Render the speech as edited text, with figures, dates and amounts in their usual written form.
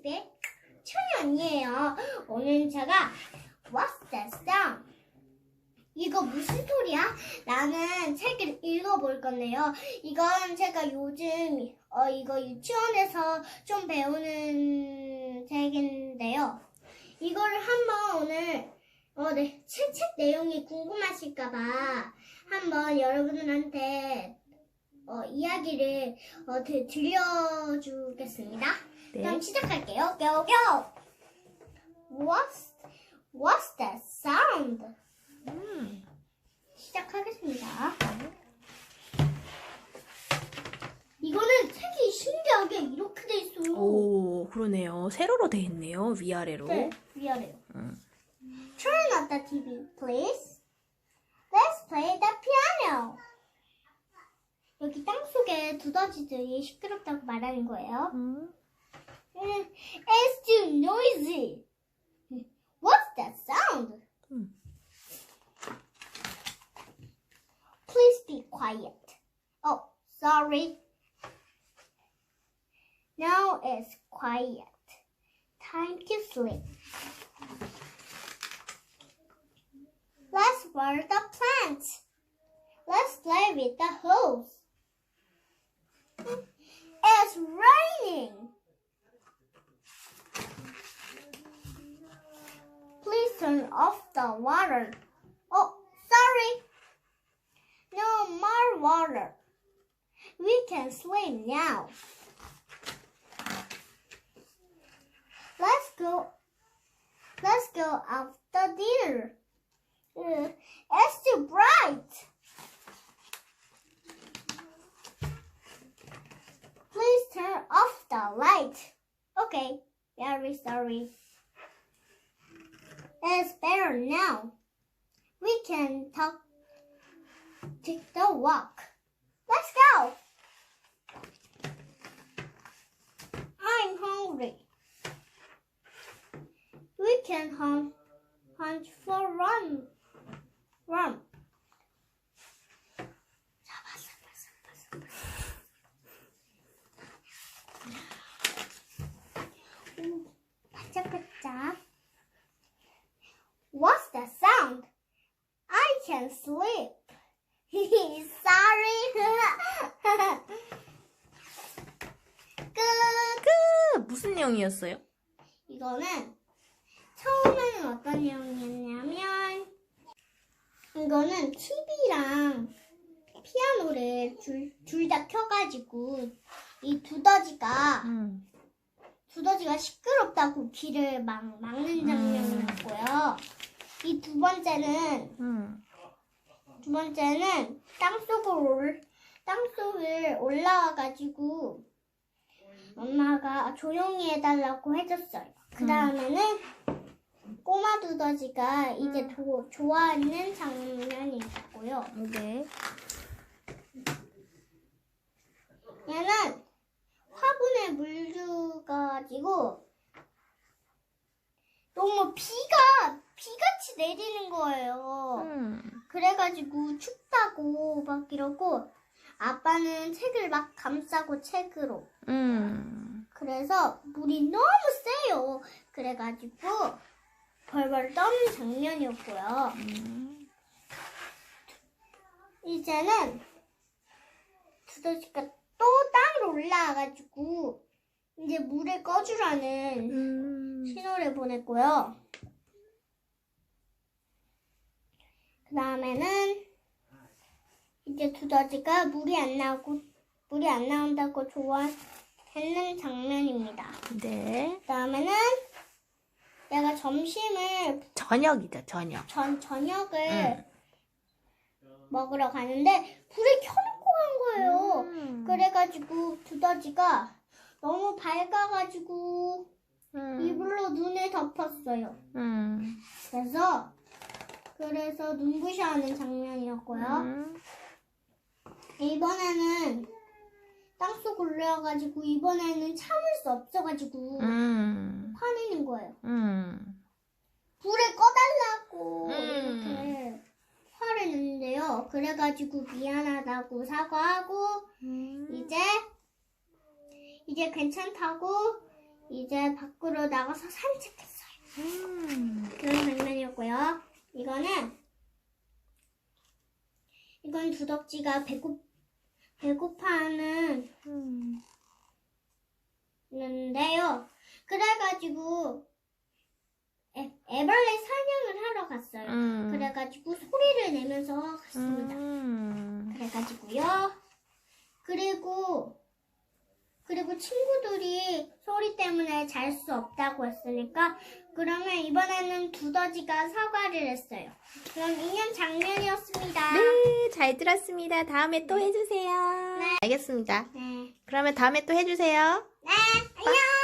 TV의 천연이에요. 오늘 제가 What's that sound? 이거 무슨 소리야? 라는 책을 읽어볼 건데요. 이건 제가 요즘 이거 유치원에서 좀 배우는 책인데요. 이거를 한번 오늘 책 내용이 궁금하실까봐 한번 여러분들한테 이야기를 들려주겠습니다. 네. 그럼 시작할게요. Go, go! What's that sound? 시작하겠습니다. 이거는 책이 신기하게 이렇게 돼 있어요. 오, 그러네요. 세로로 돼 있네요. 위아래로. 네, 위아래요. Turn off the TV, please. Let's play the piano. 여기 땅속에 두더지들이 시끄럽다고 말하는 거예요. It's too noisy. What's that sound? Please be quiet. Oh, sorry. Now it's quiet. Time to sleep. Let's water the plants. Let's play with the hose. It's raining. Please turn off the water. Oh, sorry. No more water. We can sleep now. Let's go after dinner. It's too bright. Please turn off the light. Okay, very sorry. It's better now. We can take the walk. Let's go. I'm hungry. We can hunt for rum. 반짝반짝. What's that sound? I can sleep. Sorry. 끝. 무슨 내용이었어요? 이거는 처음에는 어떤 내용이었냐면 이거는 TV랑 피아노를 둘 다 켜가지고 이 두더지가 시끄럽다고 귀를 막 막는 장면이었고요. 이 두 번째는 땅속을 올라와가지고 엄마가 조용히 해달라고 해줬어요. 그 다음에는 꼬마 두더지가 이제 좋아하는 장면이 있고요. 네. 얘는 화분에 물려가지고 너무 비같이 내리는 거예요. 그래가지고 춥다고 막 이러고 아빠는 책을 막 감싸고 책으로. 그래서 물이 너무 세요. 그래가지고 벌벌 떠는 장면이었고요. 이제는 두더지가 또 땅으로 올라와가지고 이제 물을 꺼주라는 신호를 보냈고요. 그 다음에는 이제 두더지가 물이 안 나온다고 좋아했는 장면입니다. 네. 그 다음에는 내가 저녁이죠, 저녁. 저녁을 먹으러 가는데 불을 켜놓고 간 거예요. 그래가지고 두더지가 너무 밝아가지고 이불로 눈을 덮었어요. 그래서 눈부셔하는 장면이었고요. 이번에는 땅속 올라와가지고 이번에는 참을 수 없어가지고 화내는 거예요. 불을 꺼달라고 이렇게 화를 냈는데요. 그래가지고 미안하다고 사과하고 이제 괜찮다고 이제 밖으로 나가서 산책했어요. 그런 장면이었고요. 이건 두덕지가 배고파하는 는데요. 그래가지고 애벌레 사냥을 하러 갔어요. 그래가지고 소리를 내면서 갔습니다. 그래가지고요. 그리고 친구들이 소리 때문에 잘 수 없다고 했으니까 그러면 이번에는 두더지가 사과를 했어요. 그럼 인형 장면이었습니다. 네, 잘 들었습니다. 다음에 또 해주세요. 네. 알겠습니다. 네. 그러면 다음에 또 해주세요. 네, 안녕.